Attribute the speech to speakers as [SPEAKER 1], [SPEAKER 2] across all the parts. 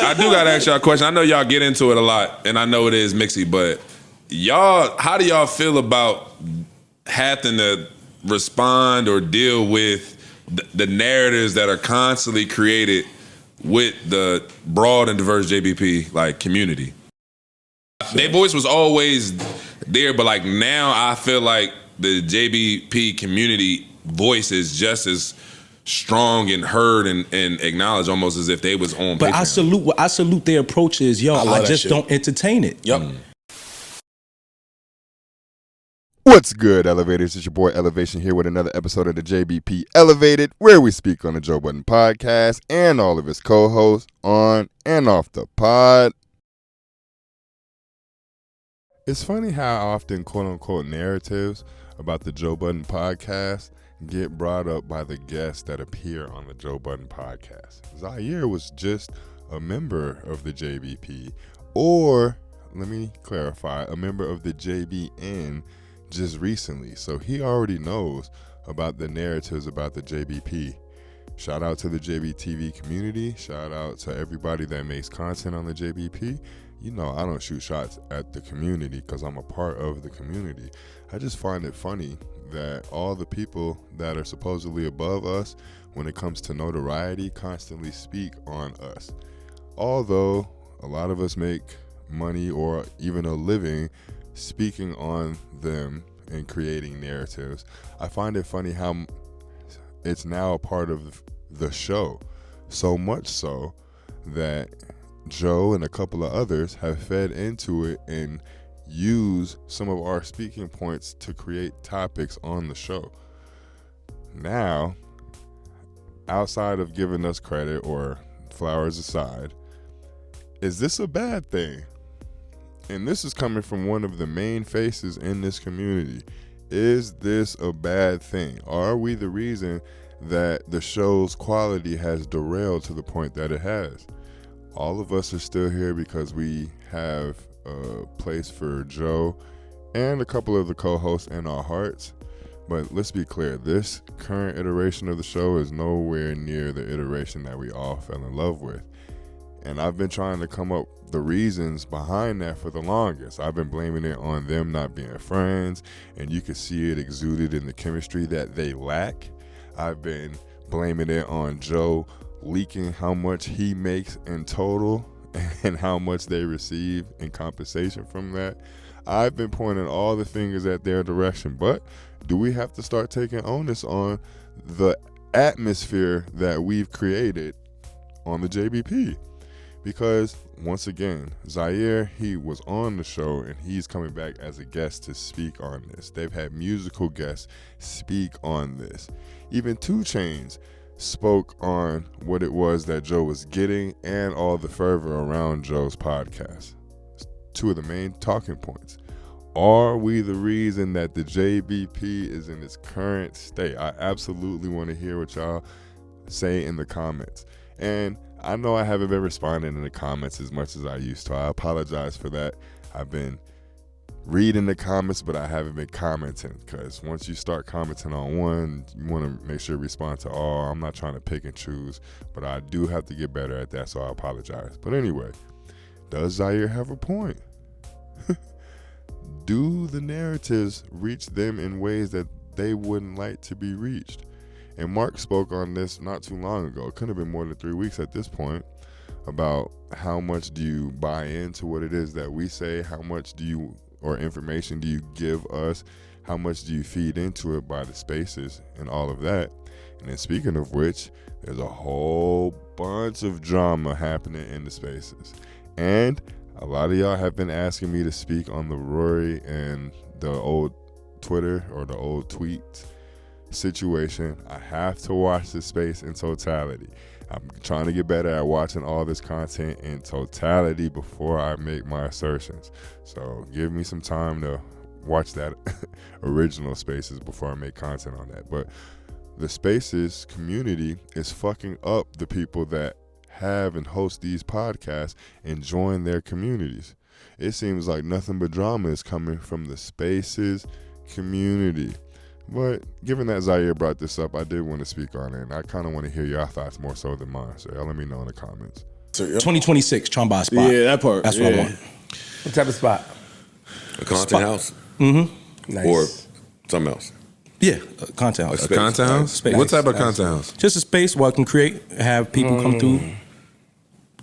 [SPEAKER 1] I do gotta ask y'all a question. I know y'all get into it a lot, and I know it is mixy, but how do y'all feel about having to respond or deal with the narratives that are constantly created with the broad and diverse JBP like community? Their voice was always there, but like now I feel like the JBP community voice is just as strong and heard and acknowledged almost as if they was on
[SPEAKER 2] But
[SPEAKER 1] Patreon.
[SPEAKER 2] I salute their approach is, I just
[SPEAKER 3] shit.
[SPEAKER 2] don't entertain it.
[SPEAKER 3] Yep.
[SPEAKER 4] What's good, Elevators? It's your boy Elevation here with another episode of the JBP Elevated, where we speak on the Joe Budden podcast and all of his co-hosts on and off the pod. It's funny how often quote-unquote narratives about the Joe Budden podcast get brought up by the guests that appear on the Joe Budden podcast. Zaire was just a member of the JBP, or, let me clarify, a member of the JBN just recently, so he already knows about the narratives about the JBP. Shout out to the JBTV community. Shout out to everybody that makes content on the JBP. You know, I don't shoot shots at the community because I'm a part of the community. I just find it funny that all the people that are supposedly above us when it comes to notoriety constantly speak on us. Although a lot of us make money or even a living speaking on them and creating narratives, I find it funny how it's now a part of the show. So much so that Joe and a couple of others have fed into it and use some of our speaking points to create topics on the show. Now, outside of giving us credit or flowers aside, is this a bad thing? And this is coming from one of the main faces in this community. Is this a bad thing? Are we the reason that the show's quality has derailed to the point that it has? All of us are still here because we have a place for Joe and a couple of the co-hosts in our hearts. But let's be clear, this current iteration of the show is nowhere near the iteration that we all fell in love with. And I've been trying to come up the reasons behind that for the longest. I've been blaming it on them not being friends, and you can see it exuded in the chemistry that they lack. I've been blaming it on Joe leaking how much he makes in total and how much they receive in compensation from that. I've been pointing all the fingers at their direction, but do we have to start taking onus on the atmosphere that we've created on the JBP? Because once again, Zaire, he was on the show and he's coming back as a guest to speak on this. They've had musical guests speak on this. Even 2 Chainz spoke on what it was that Joe was getting and all the fervor around Joe's podcast. 2 of the main talking points. Are we the reason that the JBP is in its current state? I absolutely want to hear what y'all say in the comments. And I know I haven't been responding in the comments as much as I used to. I apologize for that. I've been reading the comments, but I haven't been commenting, because once you start commenting on one, you want to make sure you respond to all. I'm not trying to pick and choose, but I do have to get better at that, so I apologize. But anyway, does Zaire have a point? Do the narratives reach them in ways that they wouldn't like to be reached? And Mark spoke on this not too long ago. It couldn't have been more than 3 weeks at this point, about how much do you buy into what it is that we say, how much do you, or information do you give us, how much do you feed into it by the spaces and all of that. And then speaking of which, there's a whole bunch of drama happening in the spaces. And a lot of y'all have been asking me to speak on the Rory and the old Twitter or the old tweets situation. I have to watch the space in totality. I'm trying to get better at watching all this content in totality before I make my assertions. So give me some time to watch that original spaces before I make content on that. But the spaces community is fucking up the people that have and host these podcasts and join their communities. It seems like nothing but drama is coming from the spaces community. But given that Zaire brought this up, I did want to speak on it, and I kind of want to hear your thoughts more so than mine. So y'all let me know in the comments.
[SPEAKER 2] 2026, trying to buy a spot.
[SPEAKER 3] Yeah, that part.
[SPEAKER 2] That's what I want.
[SPEAKER 5] What type of spot?
[SPEAKER 6] A content
[SPEAKER 2] Spot.
[SPEAKER 6] house
[SPEAKER 5] Nice.
[SPEAKER 6] or something else.
[SPEAKER 2] Yeah, a content house.
[SPEAKER 1] A content house?
[SPEAKER 2] Space.
[SPEAKER 1] What type of content house?
[SPEAKER 2] Just a space where I can have people come through,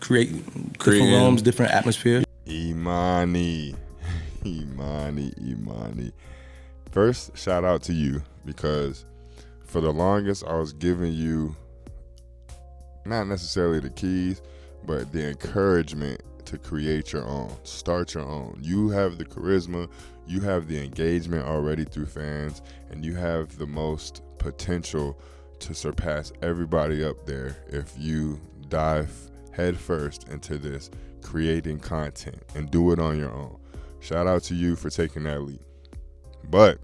[SPEAKER 2] create different
[SPEAKER 1] Creating.
[SPEAKER 2] rooms, different atmosphere.
[SPEAKER 4] Emanny. First, shout out to you, because for the longest I was giving you not necessarily the keys, but the encouragement to create your own, start your own. You have the charisma, you have the engagement already through fans, and you have the most potential to surpass everybody up there if you dive head first into this creating content and do it on your own. Shout out to you for taking that leap. But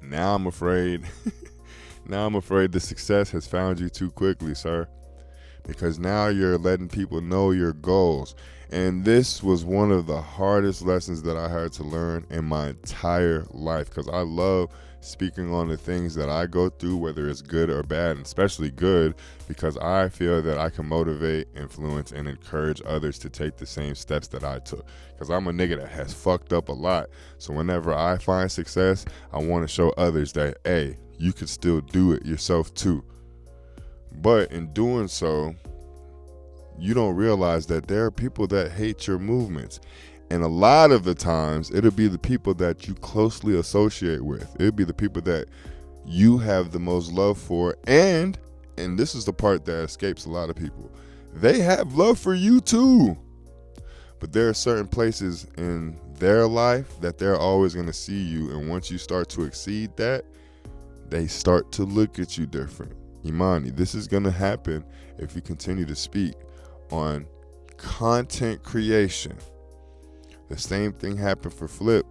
[SPEAKER 4] now I'm afraid the success has found you too quickly, sir, because now you're letting people know your goals. And this was one of the hardest lessons that I had to learn in my entire life, because I love speaking on the things that I go through, whether it's good or bad, and especially good, because I feel that I can motivate, influence, and encourage others to take the same steps that I took. Because I'm a nigga that has fucked up a lot. So whenever I find success, I want to show others that, hey, you can still do it yourself too. But in doing so, you don't realize that there are people that hate your movements. And a lot of the times, it'll be the people that you closely associate with. It'll be the people that you have the most love for. And this is the part that escapes a lot of people, they have love for you too. But there are certain places in their life that they're always going to see you. And once you start to exceed that, they start to look at you different. Emanny, this is going to happen if you continue to speak on content creation. The same thing happened for Flip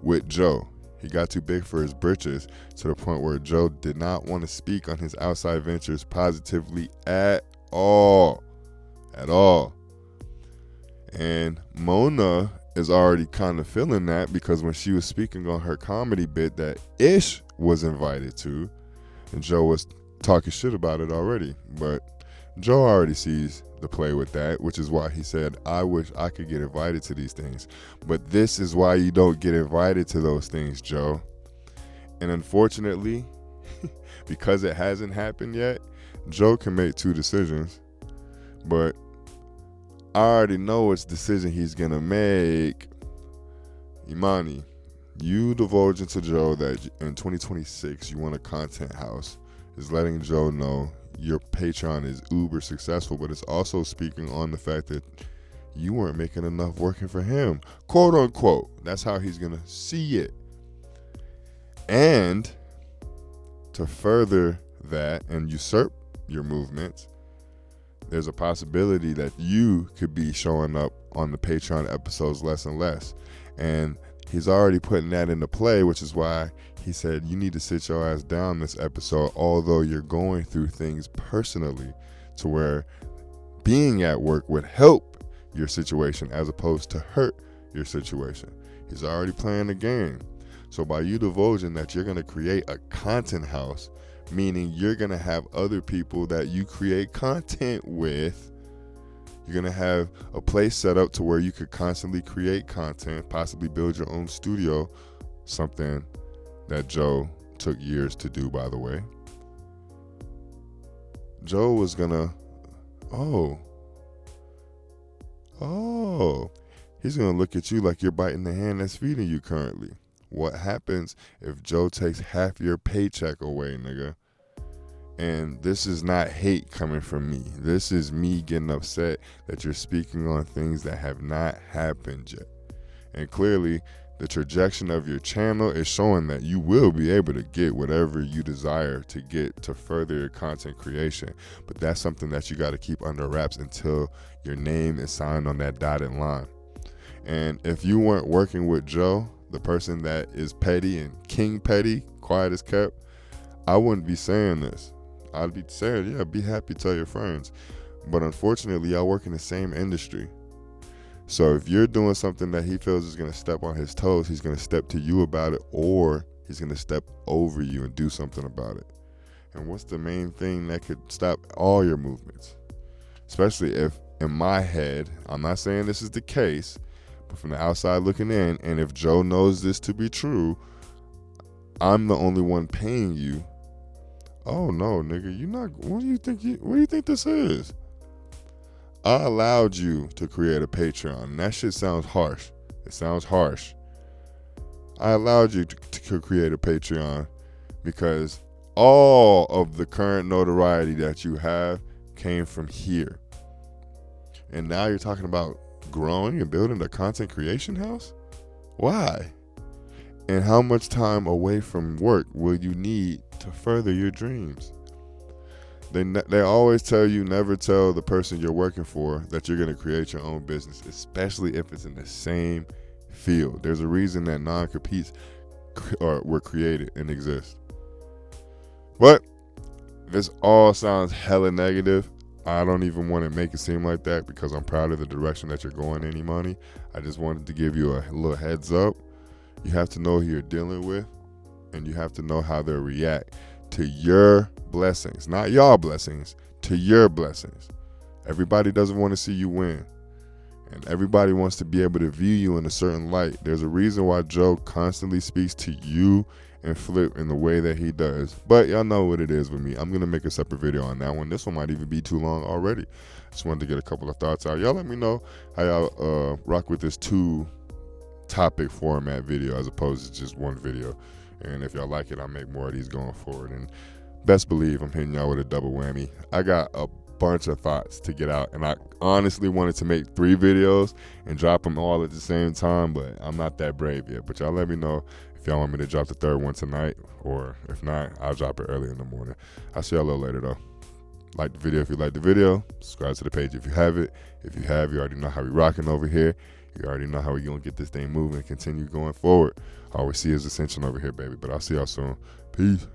[SPEAKER 4] with Joe. He got too big for his britches to the point where Joe did not want to speak on his outside ventures positively at all. At all. And Mona is already kind of feeling that, because when she was speaking on her comedy bit that Ish was invited to, and Joe was talking shit about it already, but Joe already sees the play with that, which is why he said, I wish I could get invited to these things. But this is why you don't get invited to those things, Joe. And unfortunately, because it hasn't happened yet, Joe can make two decisions. But I already know which decision he's gonna make. Emanny, you divulging to Joe that in 2026 you want a content house is letting Joe know your Patreon is uber successful, but it's also speaking on the fact that you weren't making enough working for him, quote unquote. That's how he's gonna see it. And to further that and usurp your movements, there's a possibility that you could be showing up on the Patreon episodes less and less. And he's already putting that into play, which is why he said you need to sit your ass down this episode, although you're going through things personally to where being at work would help your situation as opposed to hurt your situation. He's already playing the game. So by you divulging that you're going to create a content house, meaning you're going to have other people that you create content with, you're going to have a place set up to where you could constantly create content, possibly build your own studio, something that Joe took years to do, by the way. Joe was going to, he's going to look at you like you're biting the hand that's feeding you currently. What happens if Joe takes half your paycheck away, nigga? And this is not hate coming from me. This is me getting upset that you're speaking on things that have not happened yet. And clearly, the trajectory of your channel is showing that you will be able to get whatever you desire to get to further your content creation. But that's something that you got to keep under wraps until your name is signed on that dotted line. And if you weren't working with Joe, the person that is petty and king petty, quiet as kept, I wouldn't be saying this. I'd be saying, yeah, be happy, tell your friends. But unfortunately, y'all work in the same industry. So if you're doing something that he feels is going to step on his toes, he's going to step to you about it, or he's going to step over you and do something about it. And what's the main thing that could stop all your movements? Especially if in my head, I'm not saying this is the case, but from the outside looking in, and if Joe knows this to be true, I'm the only one paying you. Oh no, nigga, you not. What do you think this is? I allowed you to create a Patreon. And that shit sounds harsh. It sounds harsh. I allowed you to create a Patreon because all of the current notoriety that you have came from here. And now you're talking about growing and building a content creation house? Why? And how much time away from work will you need to further your dreams? They always tell you never tell the person you're working for that you're going to create your own business, especially if it's in the same field. There's a reason that non-competes were created and exist. But this all sounds hella negative. I don't even want to make it seem like that because I'm proud of the direction that you're going, Emanny. I just wanted to give you a little heads up. You have to know who you're dealing with, and you have to know how they'll react to your blessings, not y'all blessings, to your blessings. Everybody doesn't want to see you win, and everybody wants to be able to view you in a certain light. There's a reason why Joe constantly speaks to you and Flip in the way that he does, but y'all know what it is with me. I'm going to make a separate video on that one. This one might even be too long already. Just wanted to get a couple of thoughts out. Y'all let me know how y'all rock with this 2-topic format video as opposed to just one video. And if y'all like it, I'll make more of these going forward. And best believe I'm hitting y'all with a double whammy. I got a bunch of thoughts to get out, and I honestly wanted to make 3 videos and drop them all at the same time, but I'm not that brave yet. But y'all let me know if y'all want me to drop the 3rd one tonight, or if not, I'll drop it early in the morning. I'll see y'all a little later though. Like the video if you like the video. Subscribe to the page if you have it. If you have, you already know how we rocking over here. You already know how we gonna get this thing moving and continue going forward. All we see is ascension over here, baby. But I'll see y'all soon. Peace.